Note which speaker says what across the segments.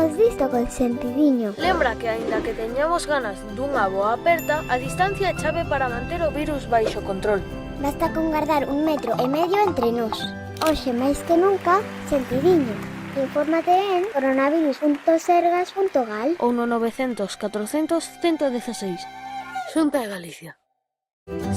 Speaker 1: Saíamos disto con sentidiño.
Speaker 2: Lembra que aínda que teñamos ganas dunha boa aperta, a distancia é chave para manter o virus baixo control.
Speaker 1: Basta con guardar 1,5 metros entre nós. Hoxe máis que nunca, sentidiño. Infórmate en coronavirus.sergas.gal
Speaker 2: ou no 900 400 116. Xunta de Galicia.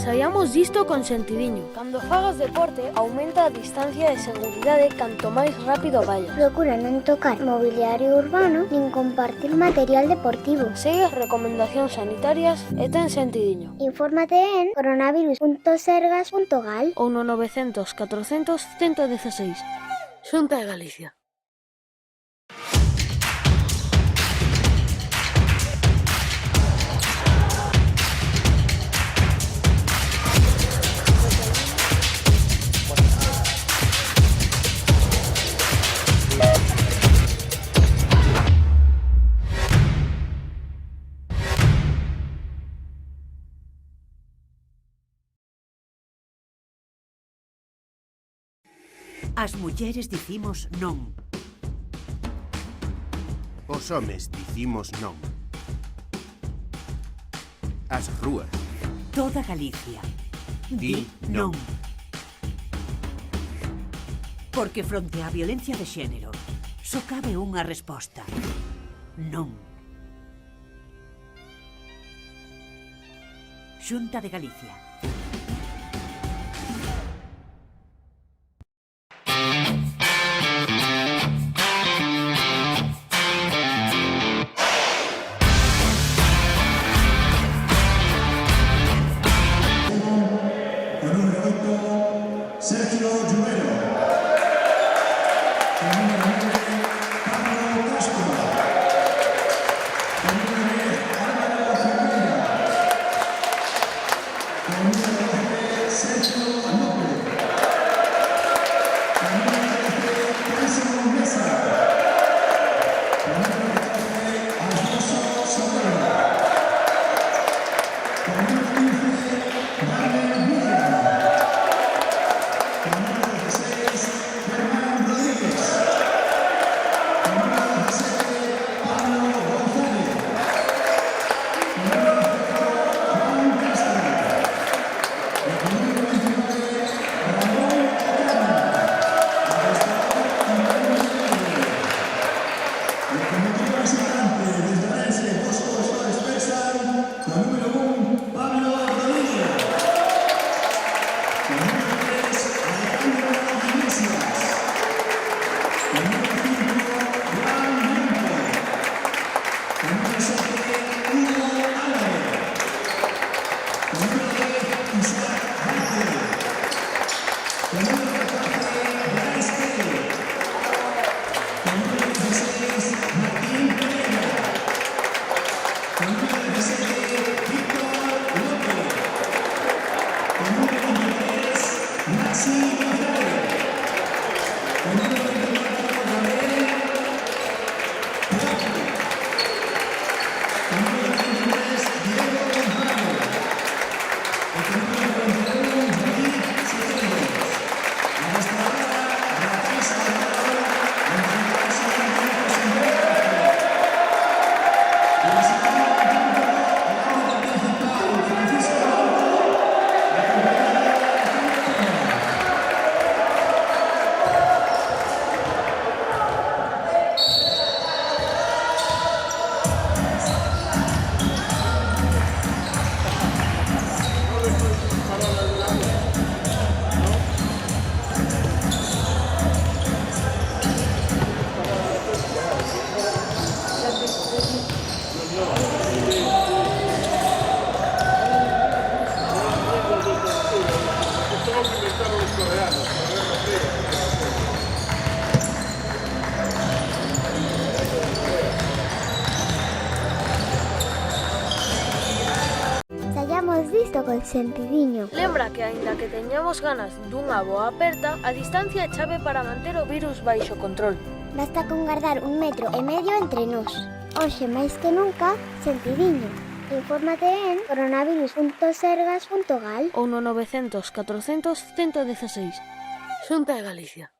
Speaker 2: Saiamos disto con sentidiño. Cando fagas deporte, aumenta a distancia de seguridade canto máis rápido vayas.
Speaker 1: Procura non tocar mobiliario urbano nin compartir material deportivo.
Speaker 2: Segue as recomendacións sanitarias e ten sentidiño.
Speaker 1: Infórmate en coronavirus.sergas.gal
Speaker 2: ou no 900 400 116. Xunta de Galicia.
Speaker 3: As mulleres dicimos non.
Speaker 4: Os homes dicimos non. As rúas.
Speaker 3: Toda Galicia
Speaker 4: Di non.
Speaker 3: Porque fronte á violencia de xénero só cabe unha resposta. Non. Xunta de Galicia.
Speaker 1: Saíamos disto con sentidiño.
Speaker 2: Lembra que aínda que teñamos ganas dunha boa aperta, a distancia é chave para manter o virus baixo control.
Speaker 1: Basta con guardar 1,5 metros entre nós. Hoxe máis que nunca, sentidiño. Infórmate en coronavirus.sergas.gal
Speaker 2: ou no 900 400 116. Xunta de Galicia.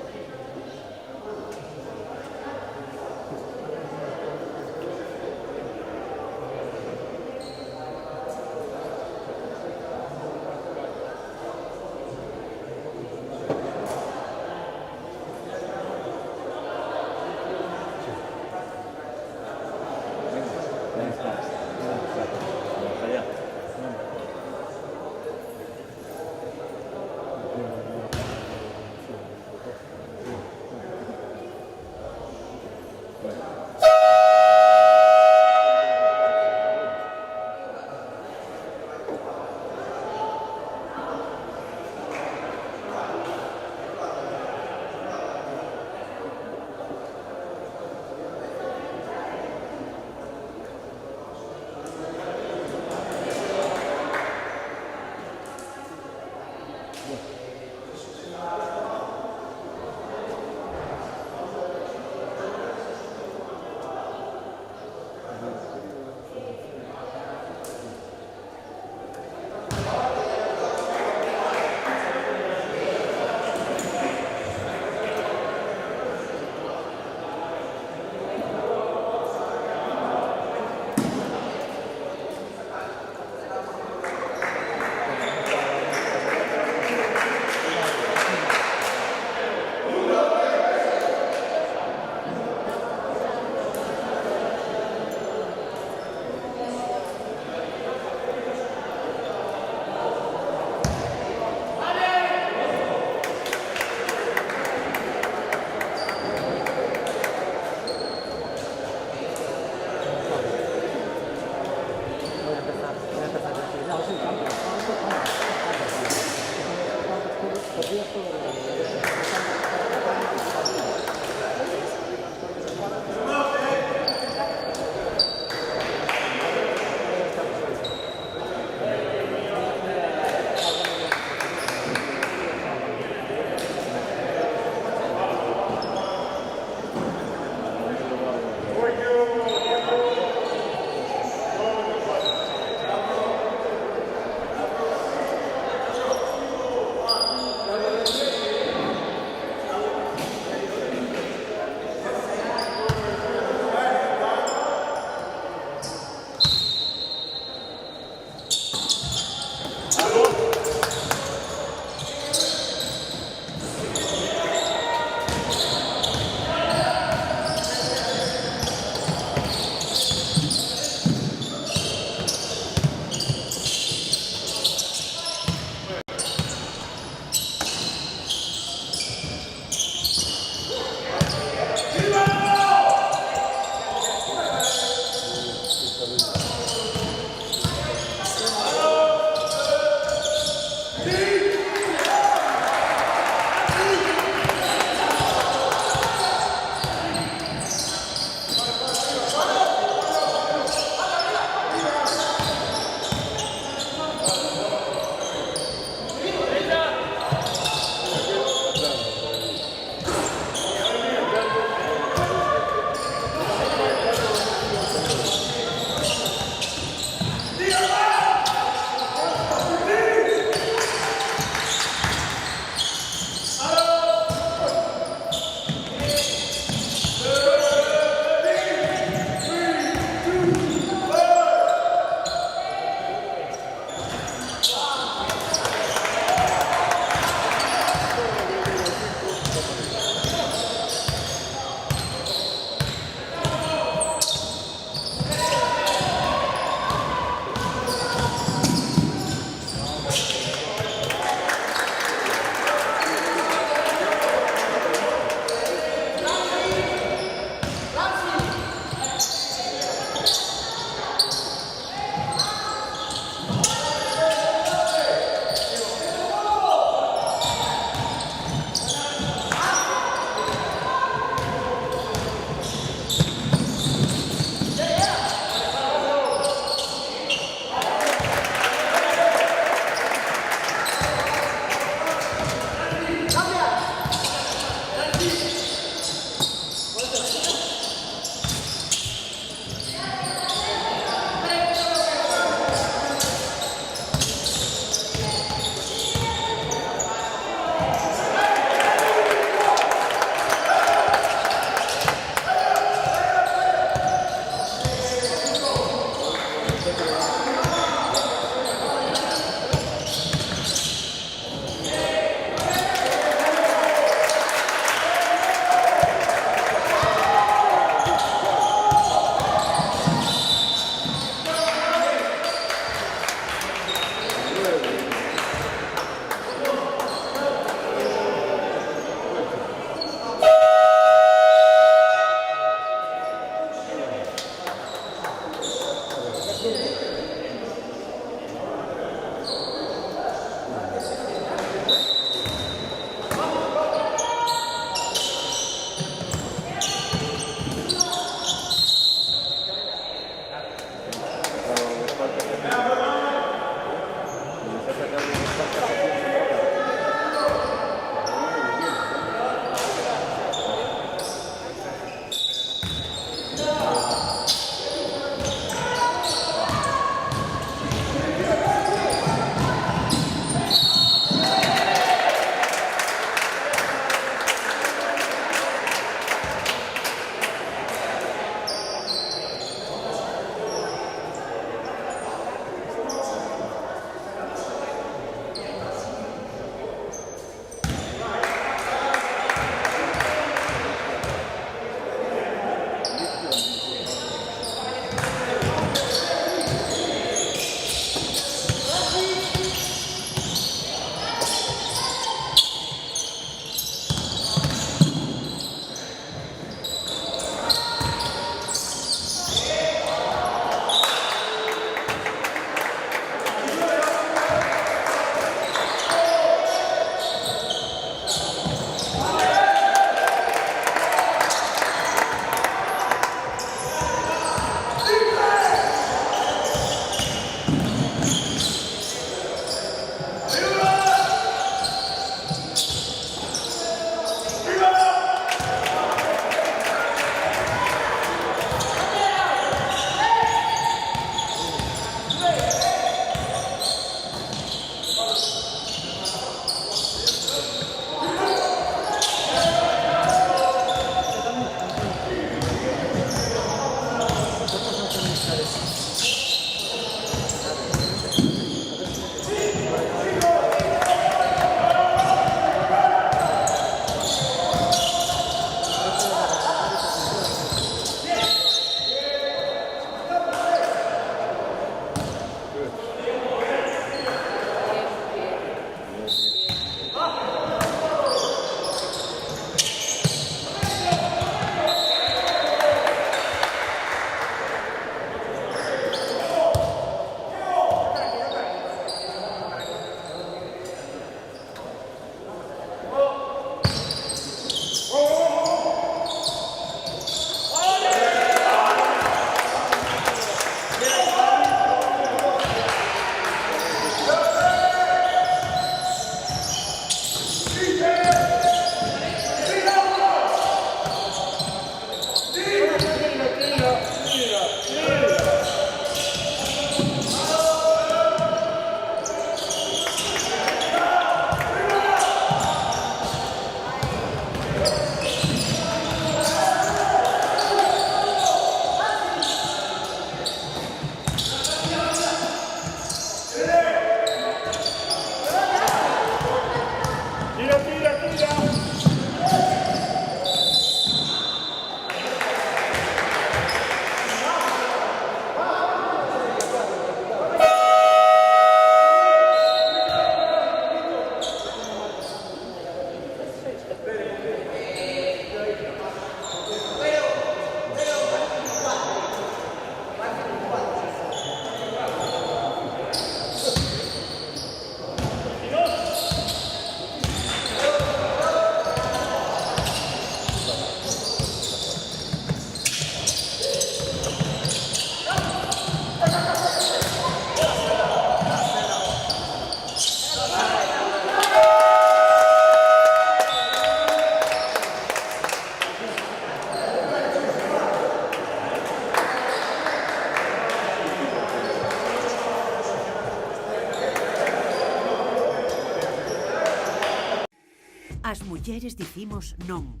Speaker 3: As mulleres dicimos non.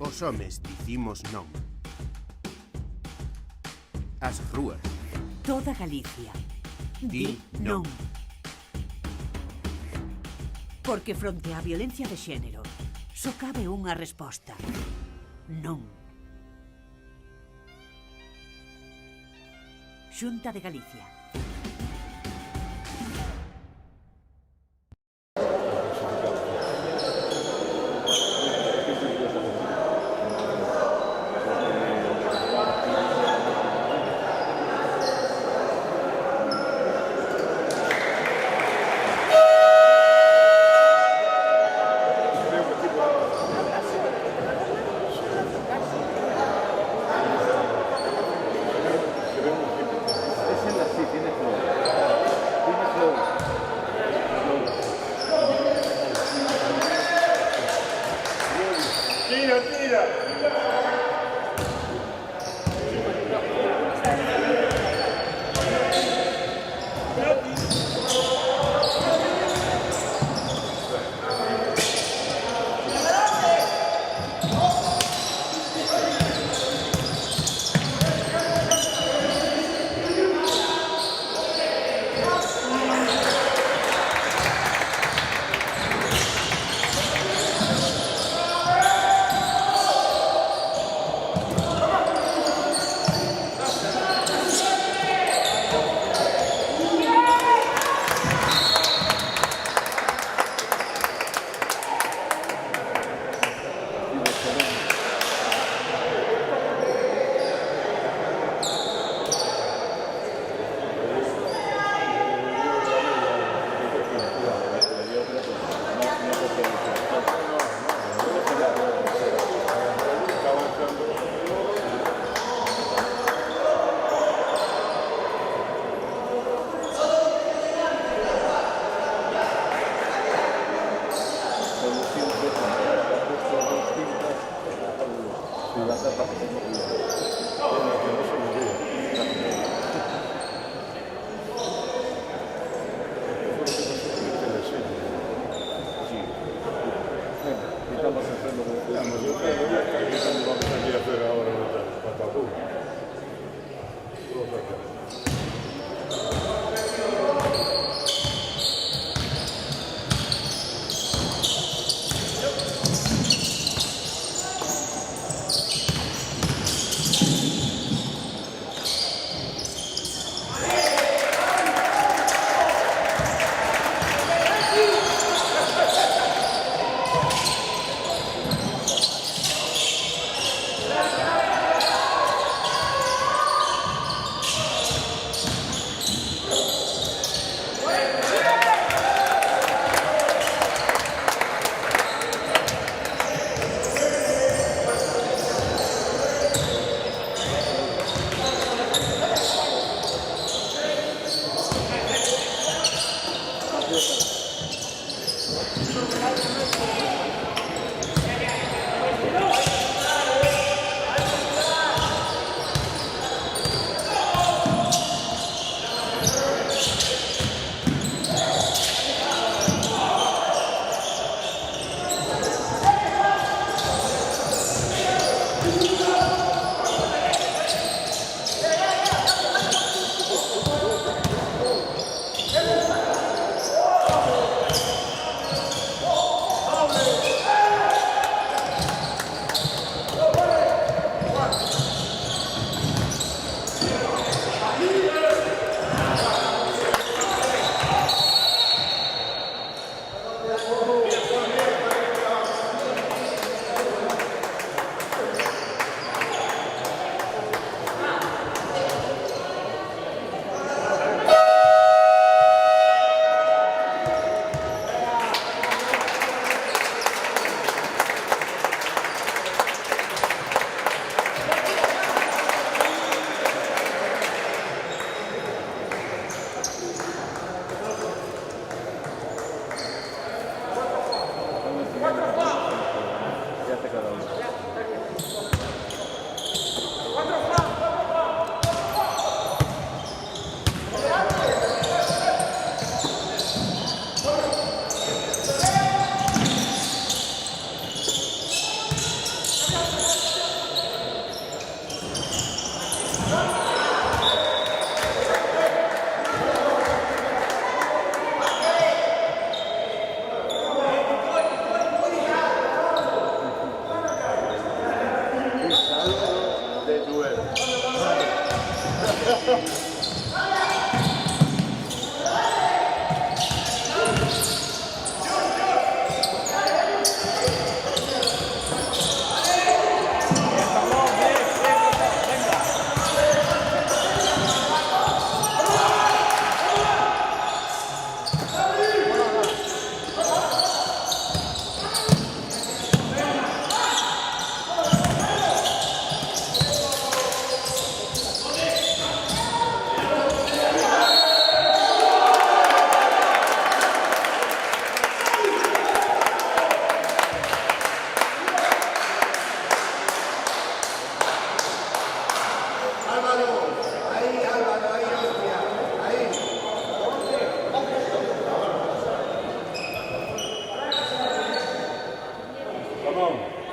Speaker 4: Os homes dicimos non. As rúas.
Speaker 3: Toda Galicia.
Speaker 4: Di non.
Speaker 3: Porque fronte á violencia de xénero só cabe unha resposta. Non. Xunta de Galicia.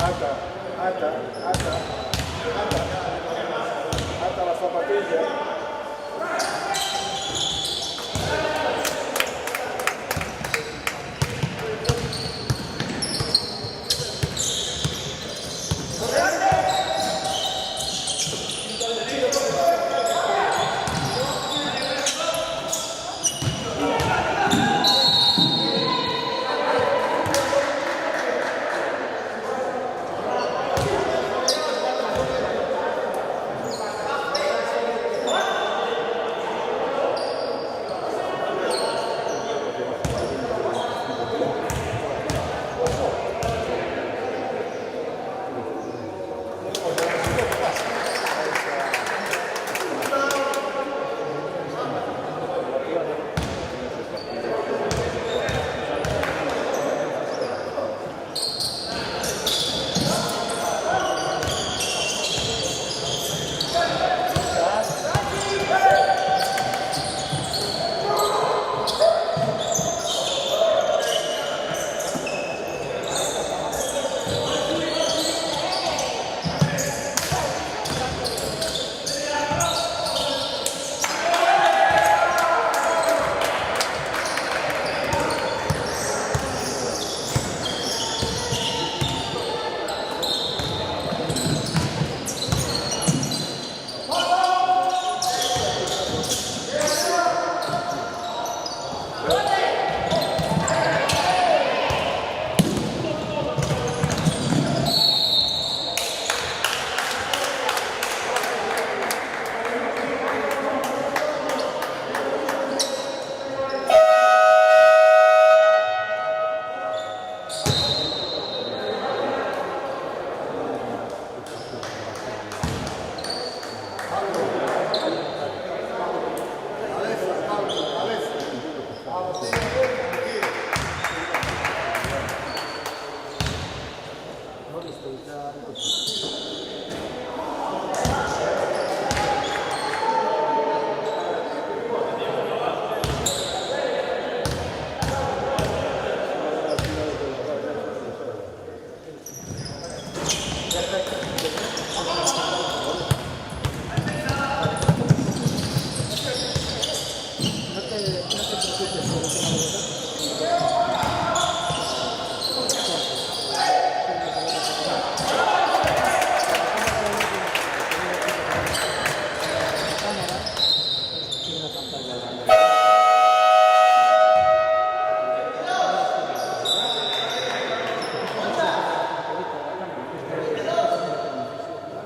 Speaker 5: ata, ata, ata, ata, ata la zapatilla.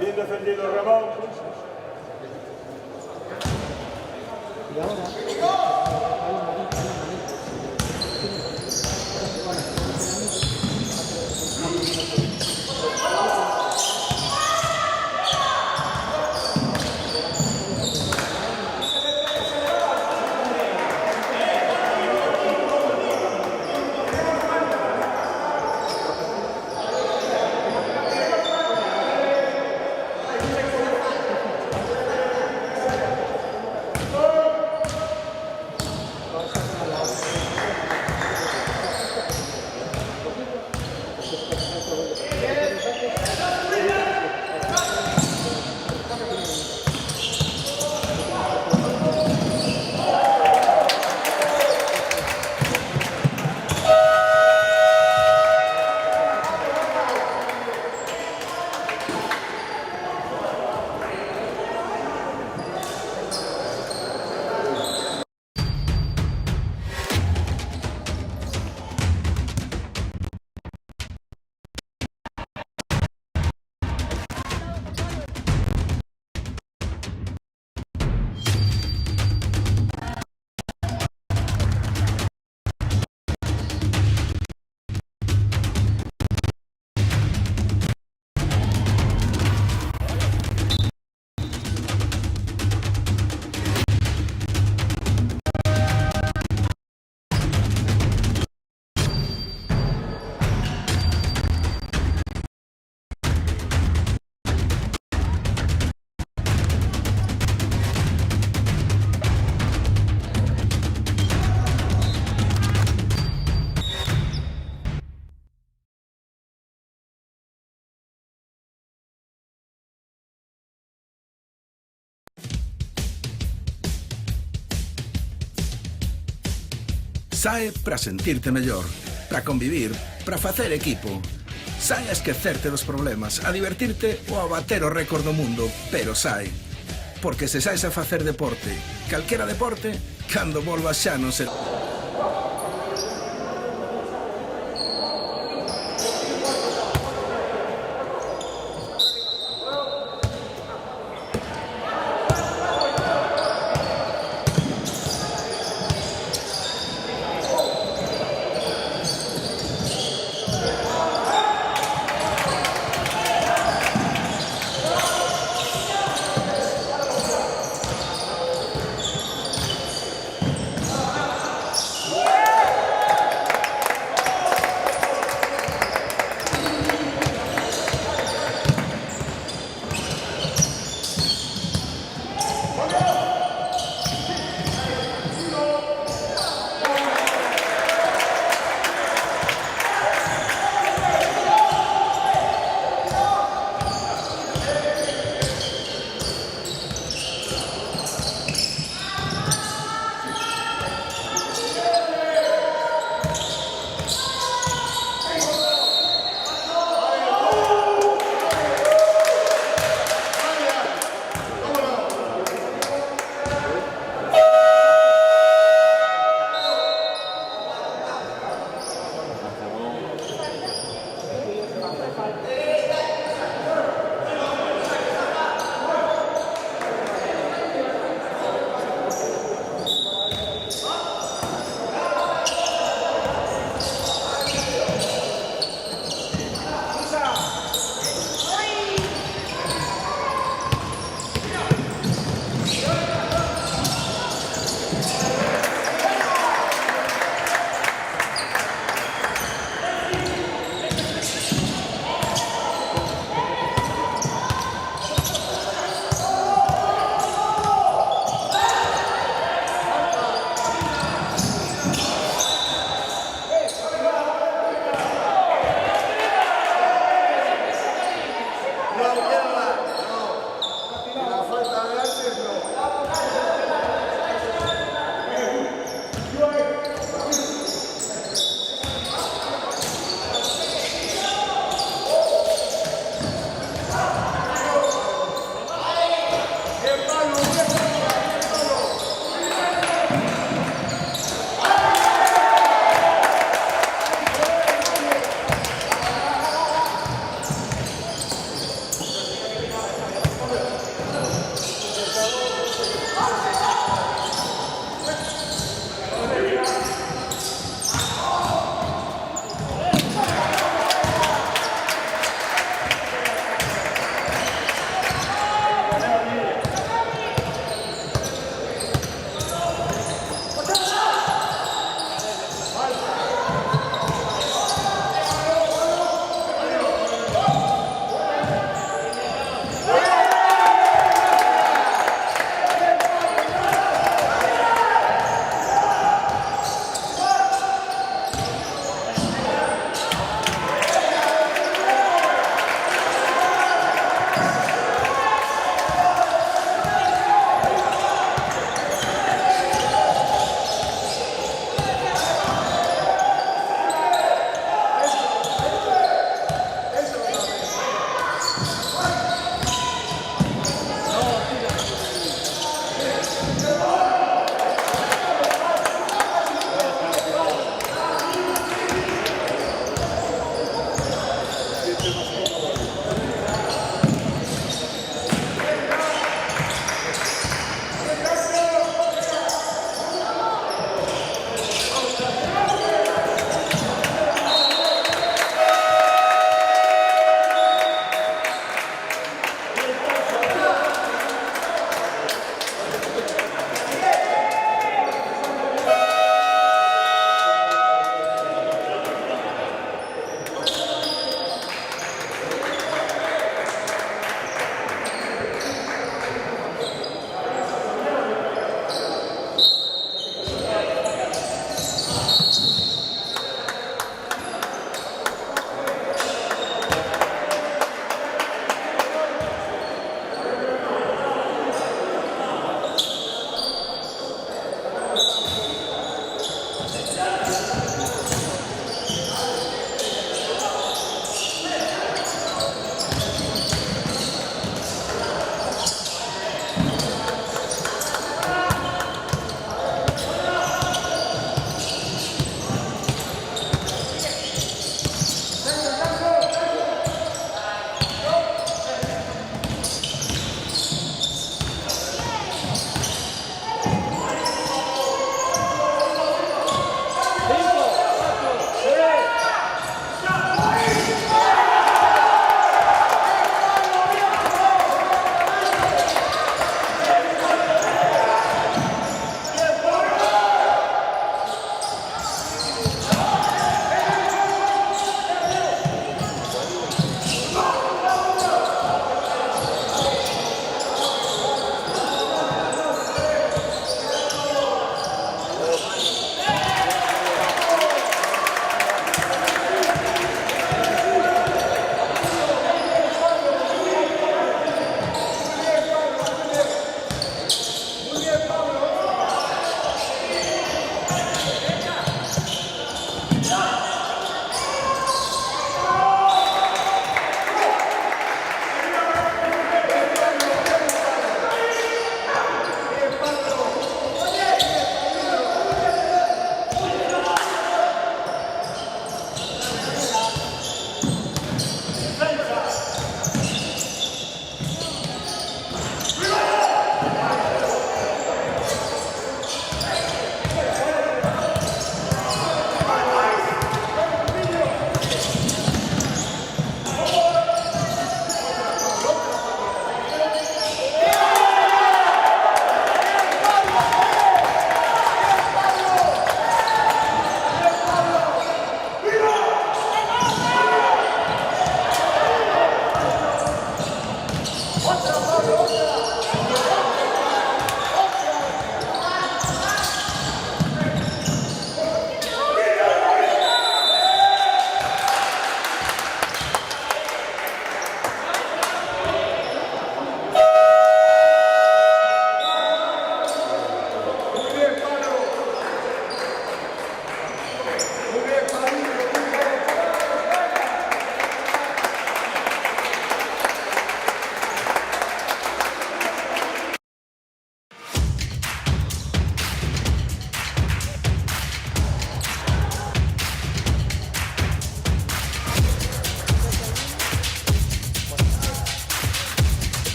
Speaker 5: Bien defendido, Ramón. Y ahora
Speaker 6: Sae para sentirte mellor, para convivir, para facer equipo. Sae a esquecerte dos problemas, a divertirte ou a bater o récord do mundo, pero sae. Porque se saes a facer deporte, calquera deporte, cando volvas xa non se...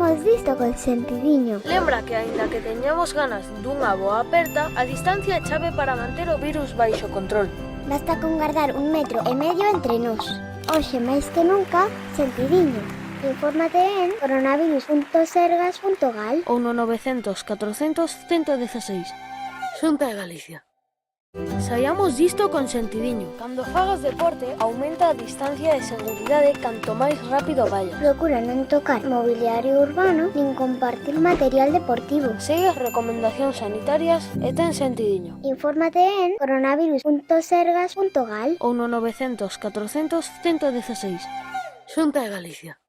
Speaker 1: Saíamos disto con sentidiño.
Speaker 2: Lembra que aínda que teñamos ganas dunha boa aperta, a distancia é chave para manter o virus baixo control.
Speaker 1: Basta con guardar 1,5 metros entre nós. Hoxe máis que nunca, sentidiño. Infórmate en coronavirus.sergas.gal
Speaker 2: ou no 900 400 116. Xunta de Galicia. Saiamos disto con sentidiño. Cando fagas deporte, aumenta a distancia de seguridade canto máis rápido vayas.
Speaker 1: Procura non tocar mobiliario urbano nin compartir material deportivo.
Speaker 2: Segue as recomendacións sanitarias e ten sentidiño.
Speaker 1: Infórmate en coronavirus.sergas.gal
Speaker 2: ou no 900 400 116. Xunta de Galicia.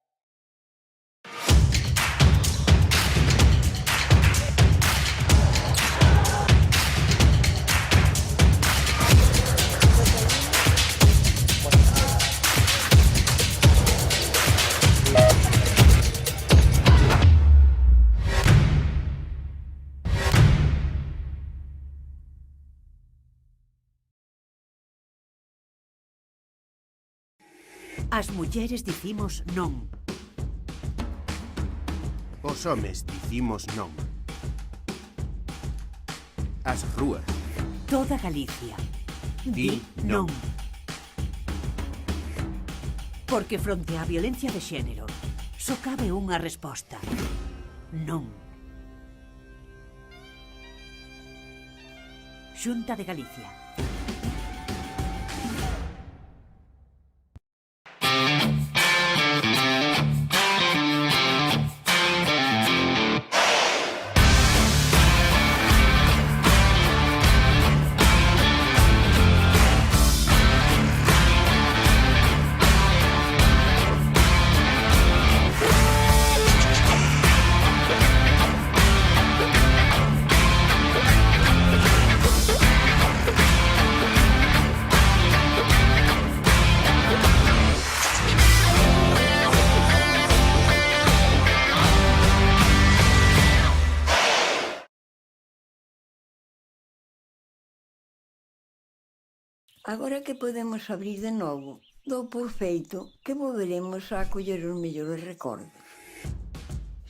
Speaker 3: As mulleres dicimos non.
Speaker 4: Os homes dicimos non. As rúas.
Speaker 3: Toda Galicia.
Speaker 4: Di non.
Speaker 3: Porque fronte á violencia de xénero só cabe unha resposta. Non. Xunta de Galicia.
Speaker 7: Agora que podemos abrir de novo, dou por feito que volveremos a acoller os mellores recordos.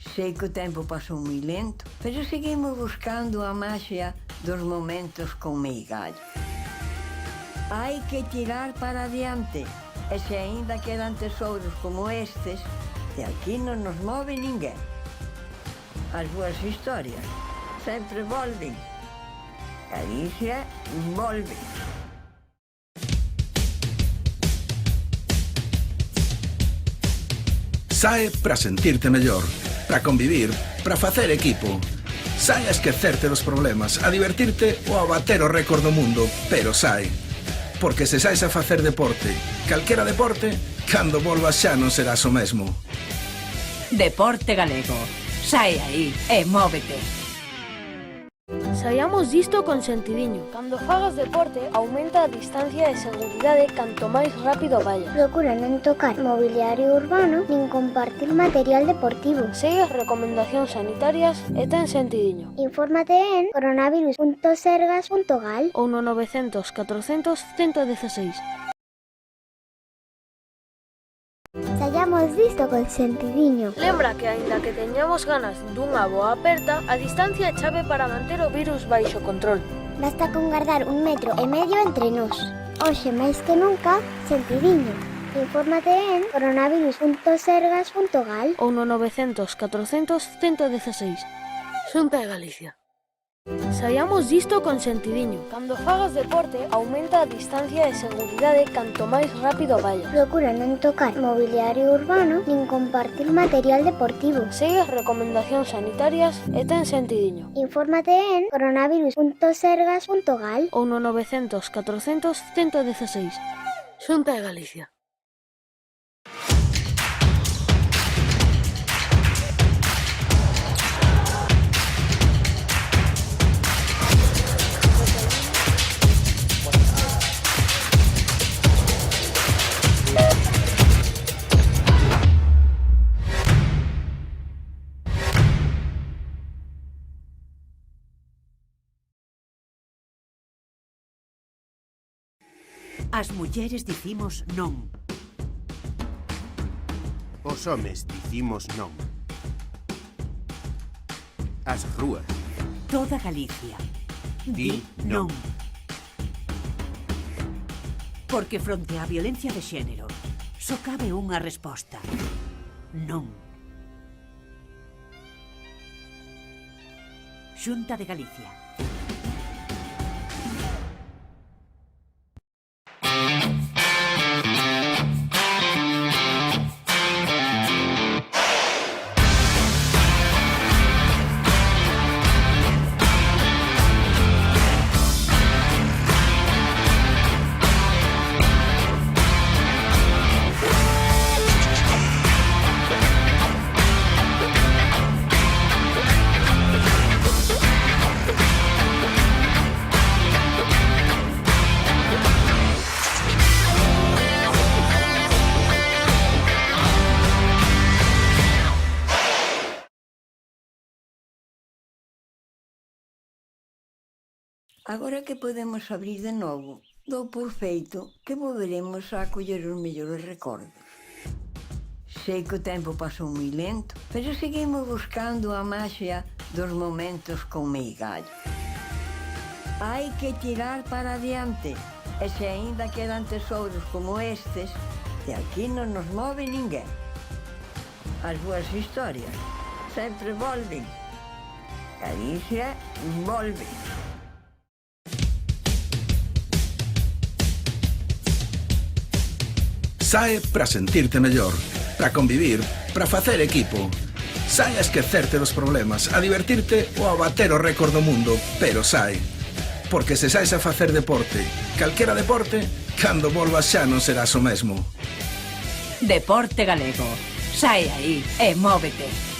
Speaker 7: Sei que o tempo pasou moi lento, pero seguimos buscando a maxia dos momentos con meigallo. Hai que tirar para adiante, e se aínda quedan tesouros como estes, de aquí non nos move ninguén. As boas historias sempre volven. Galicia volve.
Speaker 6: Sae para sentirte mellor, para convivir, para facer equipo. Sae a esquecerte dos problemas, a divertirte ou a bater o récord do mundo, pero sae. Porque se saes a facer deporte, calquera deporte, cando volvas xa non serás o mesmo.
Speaker 3: Deporte galego. Sae aí e móvete.
Speaker 2: Saiamos disto con sentidiño. Cando fagas deporte, aumenta a distancia de seguridade canto máis rápido vayas.
Speaker 1: Procura non tocar mobiliario urbano nin compartir material deportivo.
Speaker 2: Segue as recomendacións sanitarias e ten sentidiño.
Speaker 1: Infórmate en coronavirus.sergas.gal
Speaker 2: ou no 900 400 116.
Speaker 1: Saiamos disto con sentidiño.
Speaker 2: Lembra que aínda que teñamos ganas dunha boa aperta, a distancia é chave para manter o virus baixo control.
Speaker 1: Basta con guardar 1,5 metros entre nós. Hoxe máis que nunca, sentidiño. Infórmate en coronavirus.sergas.gal
Speaker 2: ou no 900 400 116. Xunta de Galicia. Saiamos disto con sentidiño. Cando fagas deporte, aumenta a distancia de seguridade canto máis rápido vayas.
Speaker 1: Procura non tocar mobiliario urbano nin compartir material deportivo.
Speaker 2: Segue as recomendacións sanitarias e ten sentidiño.
Speaker 1: Infórmate en coronavirus.sergas.gal
Speaker 2: ou no 900 400 116. Xunta de Galicia.
Speaker 3: As mulleres dicimos non.
Speaker 4: Os homes dicimos non. as rúas.
Speaker 3: Toda Galicia.
Speaker 4: Di non.
Speaker 3: Porque fronte á violencia de xénero só cabe unha resposta. Non. Xunta de Galicia.
Speaker 7: Agora que podemos abrir de novo, dou por feito que volveremos a acoller os mellores recordos. Sei que o tempo pasou moi lento, pero seguimos buscando a maxia dos momentos con meigallo. Hai que tirar para adiante, e se aínda quedan tesouros como estes, de aquí non nos move ninguén. As boas historias sempre volven. Galicia volve.
Speaker 6: Sae para sentirte mellor, para convivir, para facer equipo. Sae a esquecerte dos problemas, a divertirte ou a bater o récord do mundo, pero sae. Porque se saes a facer deporte, calquera deporte, cando volvas xa non serás o mesmo.
Speaker 3: Deporte galego. Sae aí e móvete.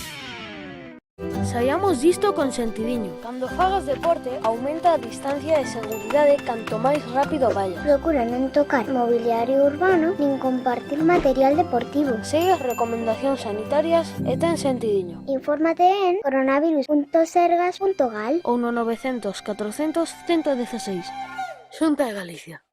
Speaker 2: Saiamos disto con sentidiño. Cando fagas deporte, aumenta a distancia de seguridade canto máis rápido vayas.
Speaker 1: Procura non tocar mobiliario urbano nin compartir material deportivo.
Speaker 2: Segue as recomendacións sanitarias e ten sentidiño.
Speaker 1: Infórmate en coronavirus.sergas.gal
Speaker 2: Ou no 900 400 116. Xunta de Galicia.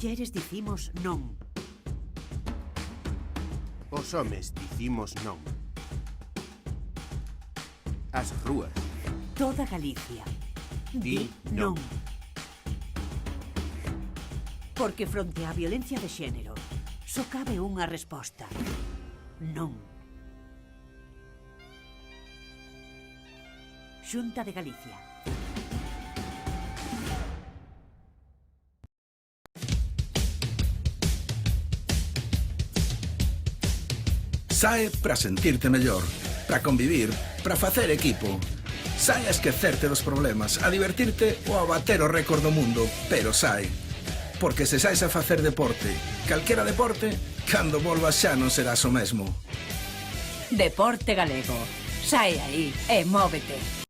Speaker 3: mulleres dicimos non.
Speaker 4: Os homes dicimos non. As rúas.
Speaker 3: Toda Galicia.
Speaker 4: Di
Speaker 3: non.
Speaker 4: non.
Speaker 3: Porque fronte á violencia de xénero só cabe unha resposta. Non. Xunta de Galicia.
Speaker 6: Sae para sentirte mellor, para convivir, para facer equipo. Sae a esquecerte dos problemas, a divertirte ou a bater o récord do mundo, pero sae. Porque se saes a facer deporte, calquera deporte, cando volvas xa non serás o mesmo.
Speaker 8: Deporte galego. Sae aí e móvete.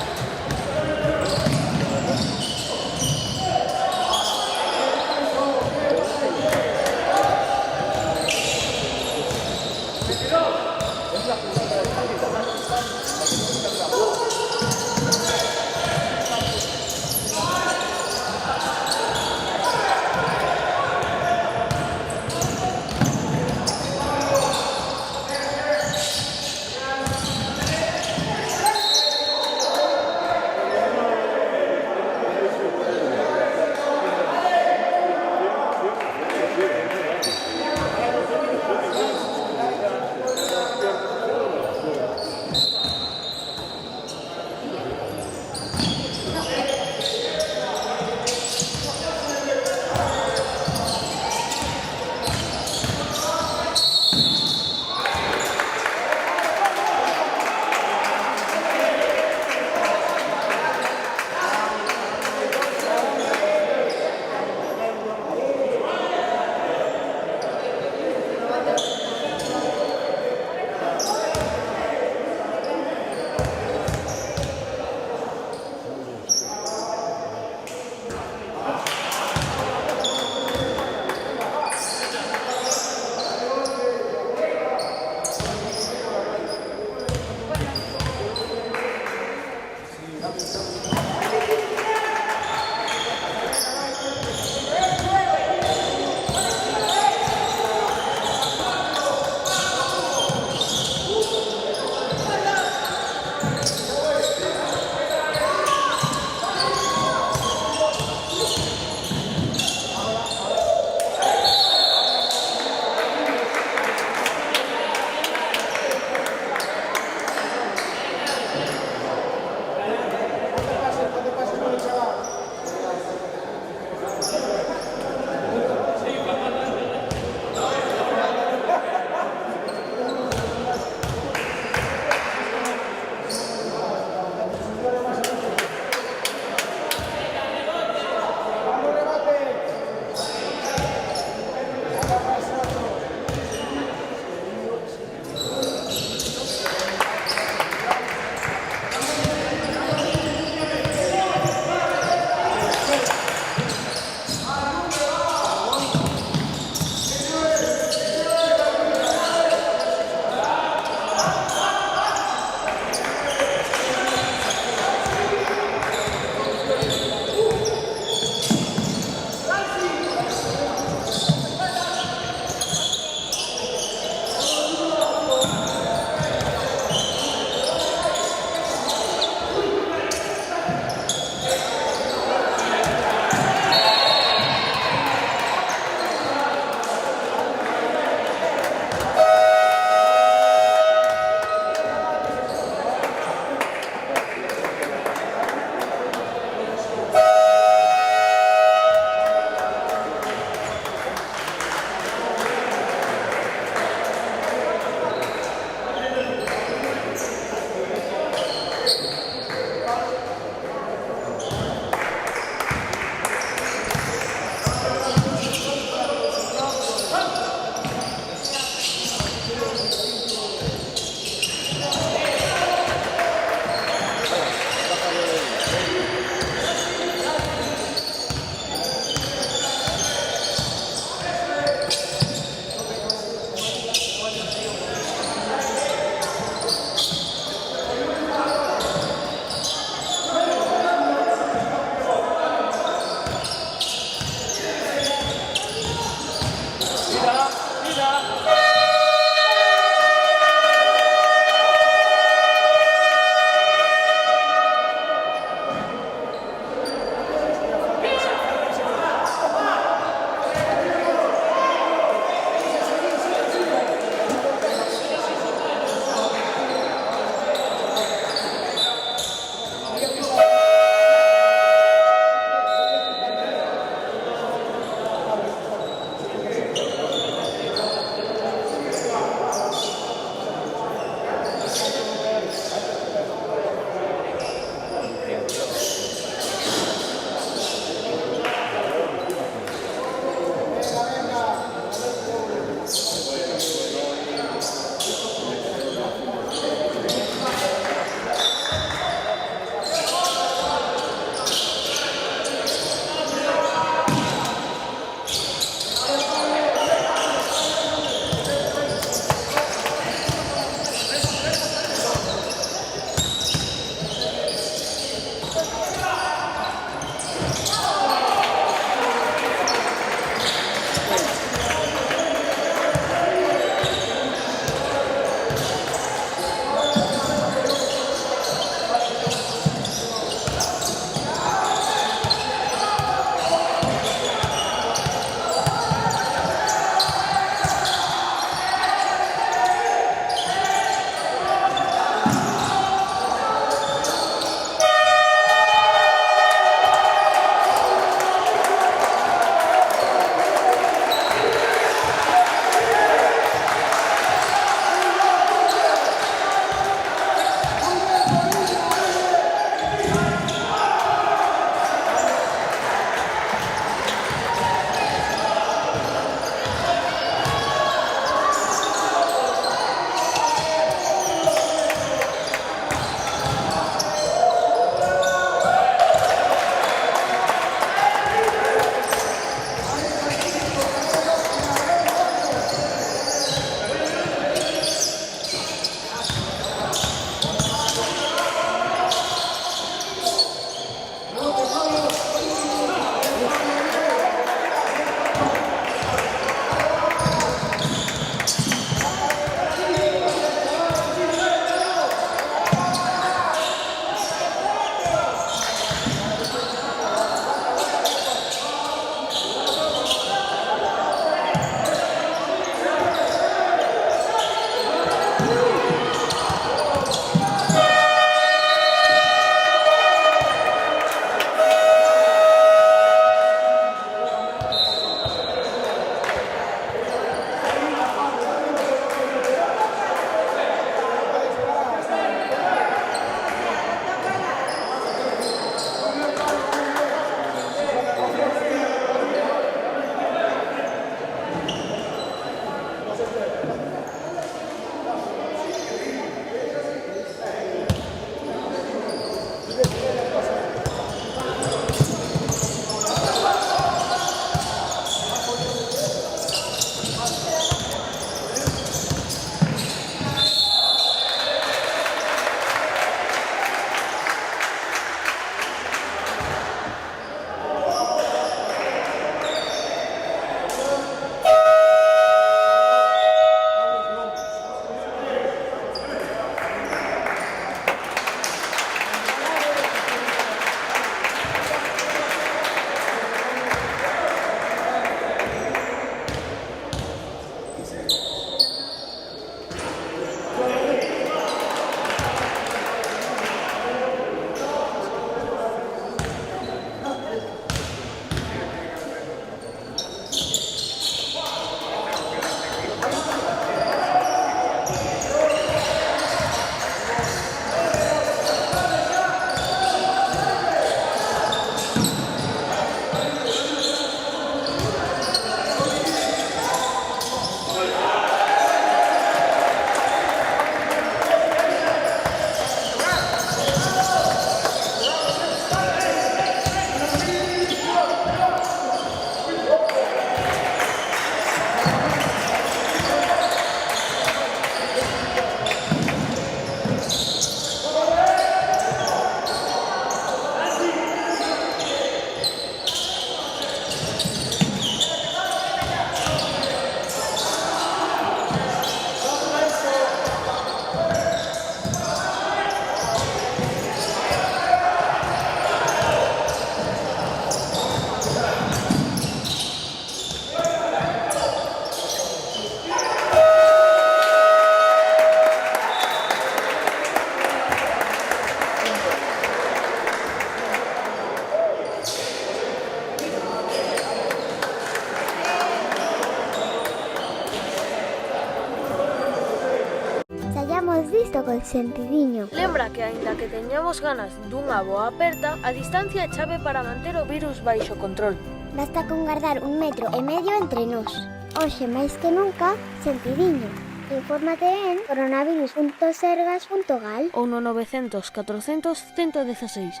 Speaker 1: con sentidiño.
Speaker 2: Lembra que, aínda que teñamos ganas dunha boa aperta, a distancia é chave para manter o virus baixo control.
Speaker 1: Basta con guardar 1,5 metros entre nós. Hoxe máis que nunca, sentidiño. Infórmate en coronavirus.sergas.gal
Speaker 2: ou no 900 400 116.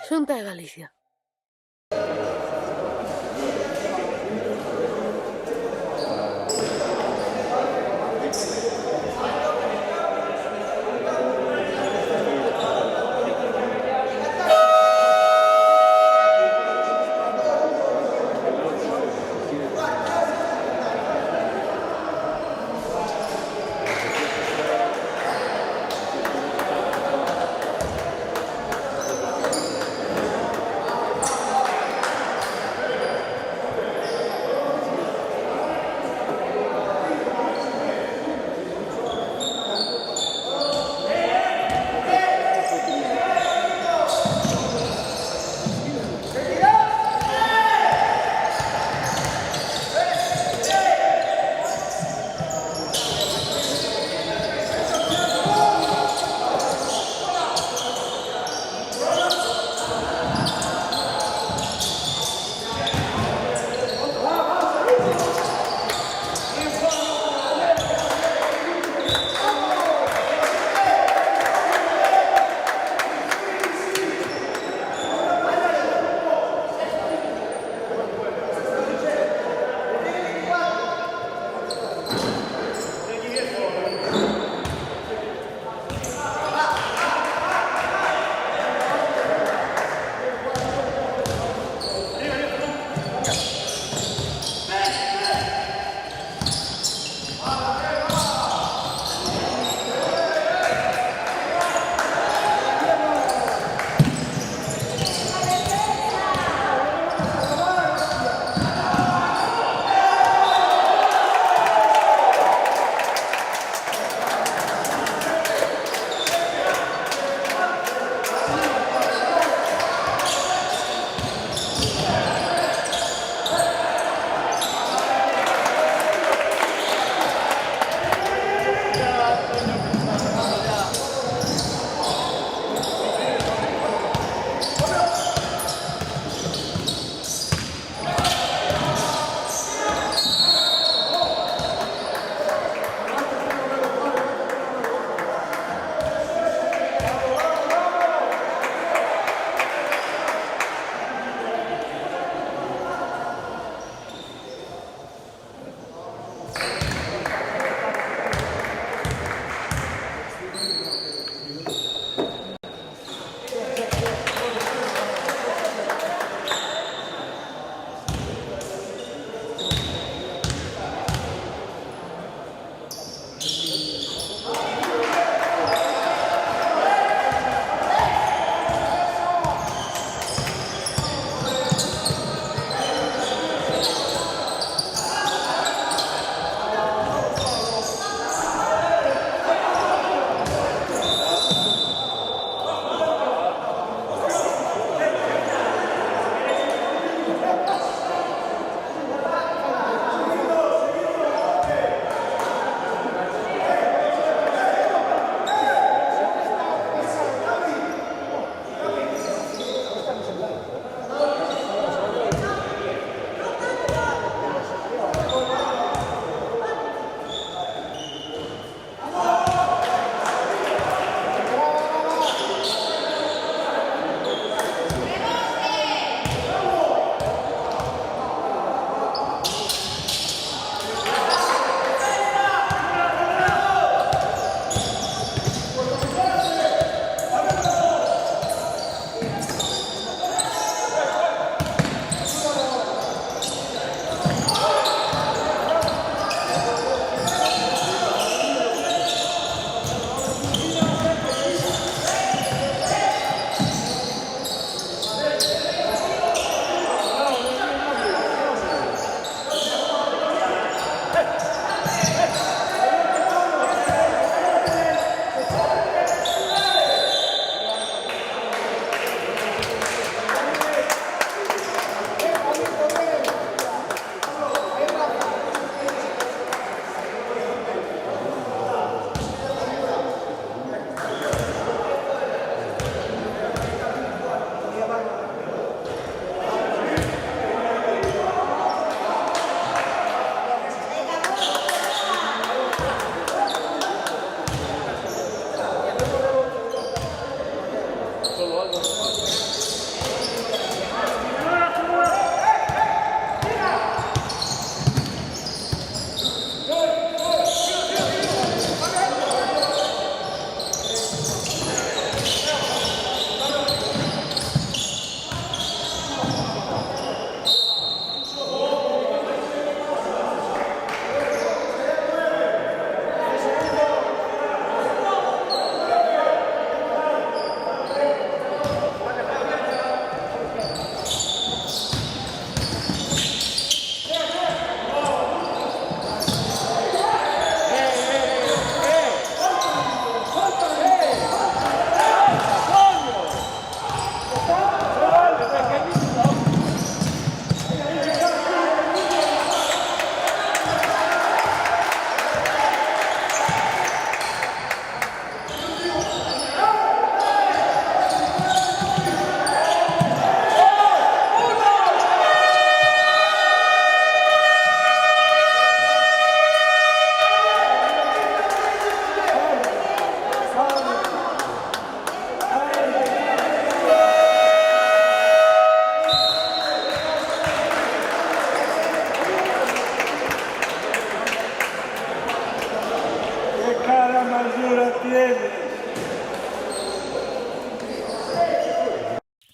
Speaker 2: Xunta de Galicia.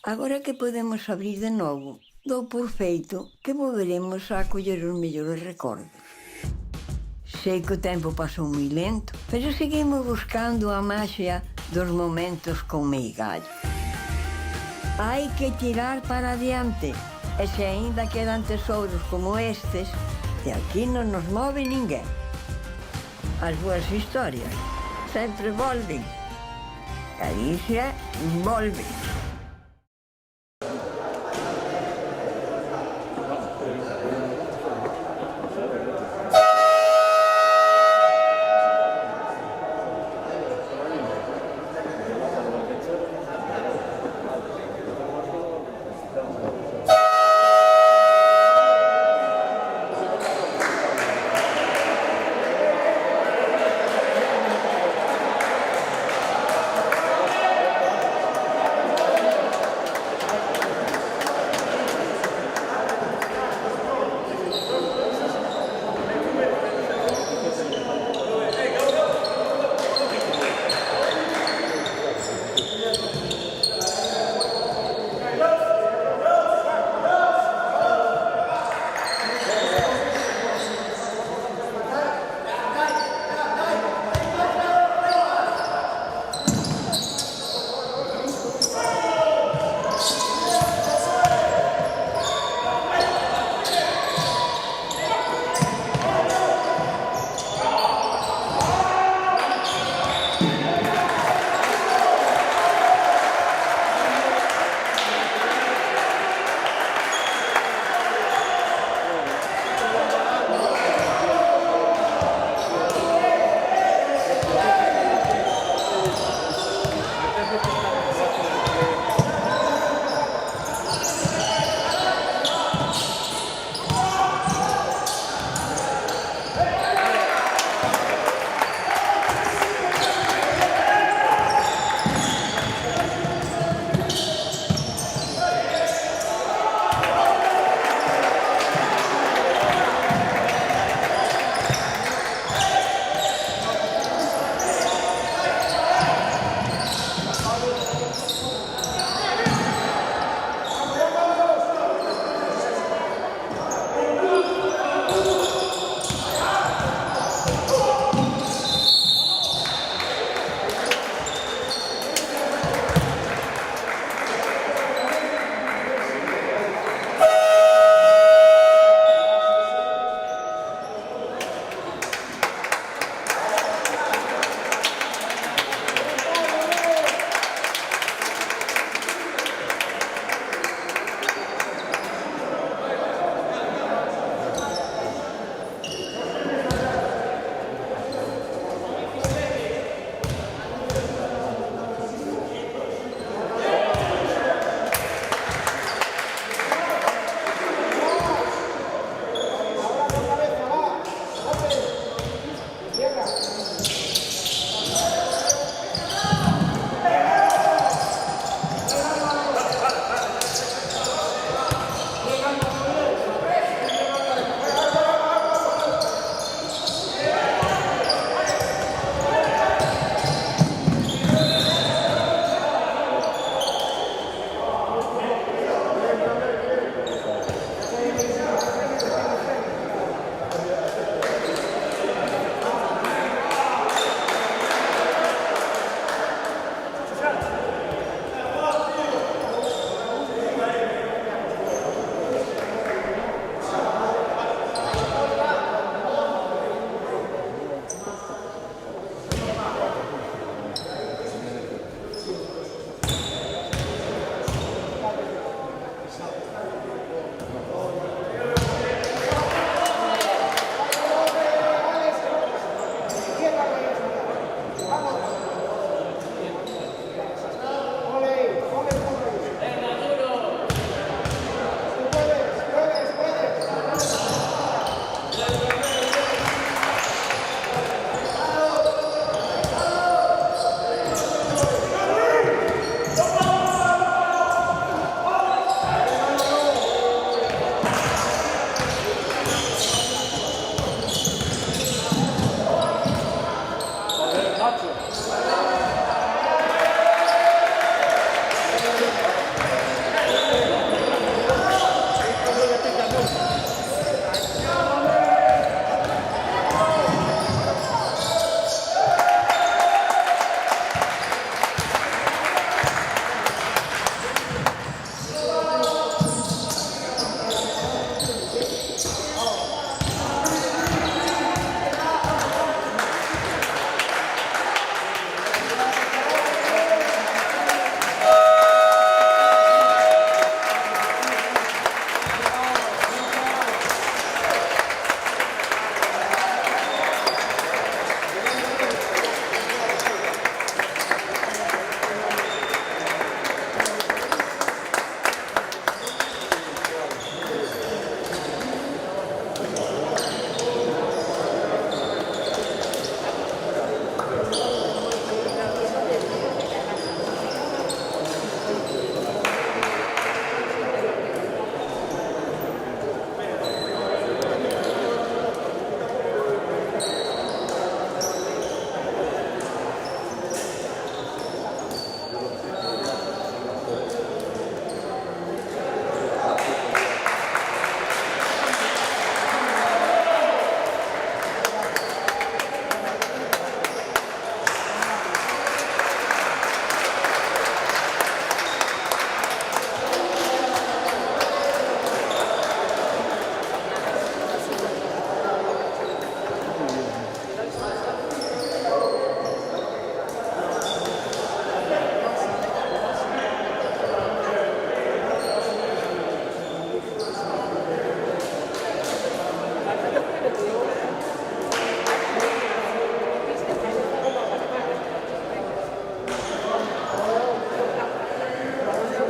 Speaker 7: Agora que podemos abrir de novo, dou por feito que volveremos a coller os mellores recordos. Sei que o tempo pasou moi lento, pero seguimos buscando a maxia dos momentos con meigallo. Hai que tirar para adiante, e se aínda quedan tesouros como estes, de aquí non nos move ninguén. As boas historias sempre volven. Galicia volve.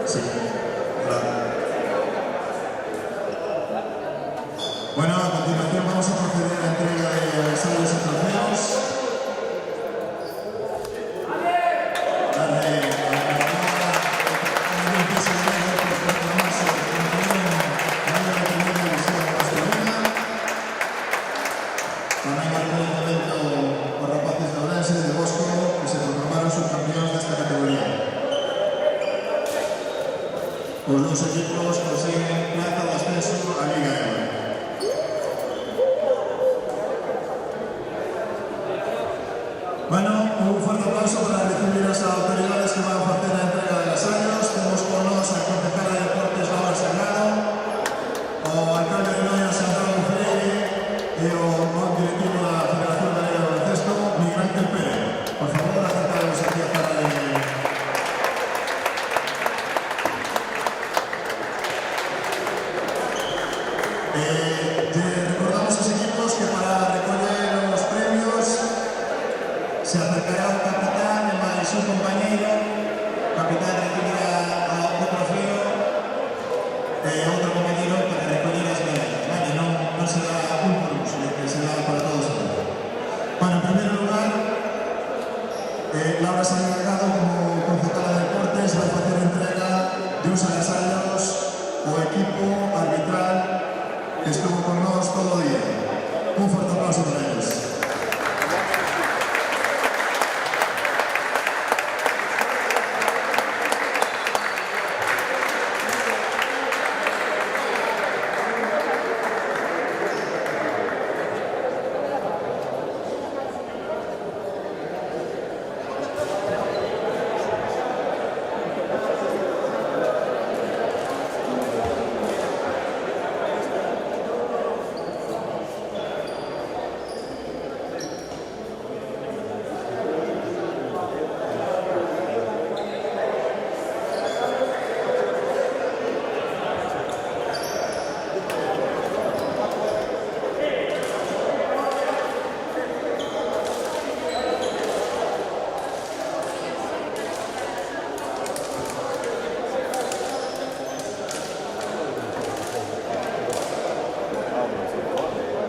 Speaker 5: Sí. Bueno, a continuación vamos a proceder a la entrega de sellos y trofeos. Darle un presidente por proclamarse campeón de la primera división masculina. También marcó el momento por rapaces de Ourense de Bosco que se proclamaron subcampeones de esta categoría. Los dos equipos consiguen plaza de ascenso a Liga Ebro. Bueno, un fuerte aplauso para recibir a las autoridades que van a hacer la entrega de los años. Tenemos con nosotros al concejal de Deportes Laura Sagrado, o alcalde de Noia Santiago Freire y o directivo da Federación Galega de Baloncesto, Miguel Ángel Pérez. Por favor, acercaros aquí a para recordamos a los equipos que para recoger los premios se acercará un capitán e máis un compañeiro. O capitán recibirá o trofeo e outro compañeiro para recoller as medallas. Vale, non será un por un, sino que será para todos. Bueno, en primeiro lugar, Laura Sagrado, como concejala de Deportes, vai facer entrega de uns agasallos ao equipo arbitral que estuvo con nós todo o día. Un forte aplauso para eles.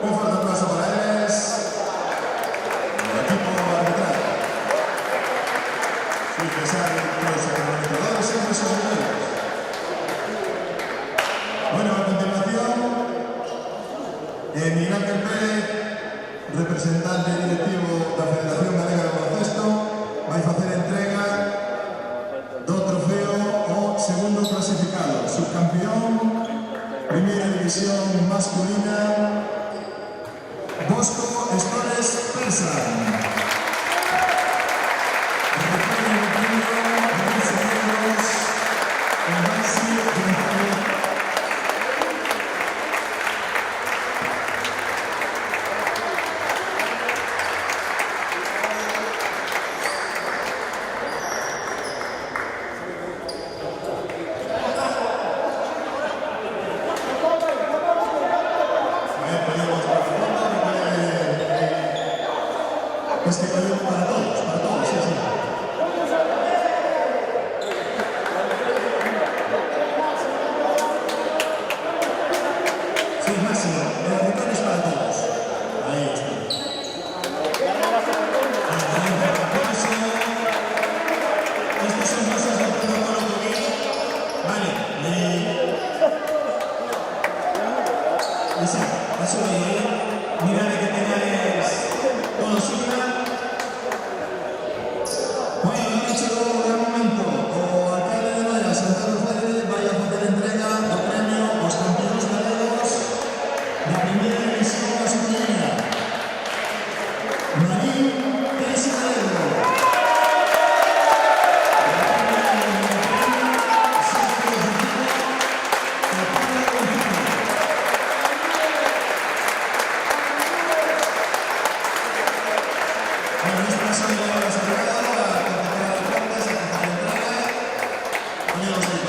Speaker 5: Un fuerte aplauso para ellos. El equipo arbitral. Sin pesar los administradores siempre son buenos. Bueno, a continuación, Miguel Ángel Pérez, representante directivo da Federación Galega de Baloncesto, vai facer entrega do trofeo ao segundo clasificado, subcampeón, primeira división masculina, Bosco Estores Pensa. Recibe el premio de 10 euros en Maxi González. Este premio para todos, sí, sí. Sí, máximo, el arbitral es para todos. Ahí está. Estas son cosas del protocolo que vale. Eso de mirad que tengáis todo siga. Bueno, ha llegado un gran momento. O alcalde de Noia, Santiago Freire, vaya a hacer entrega do premio aos campeóns galegos da primeira división masculina. Marín Pérez Galego. Sagrado, a concejala de Deportes, a concejala de entrega, y los del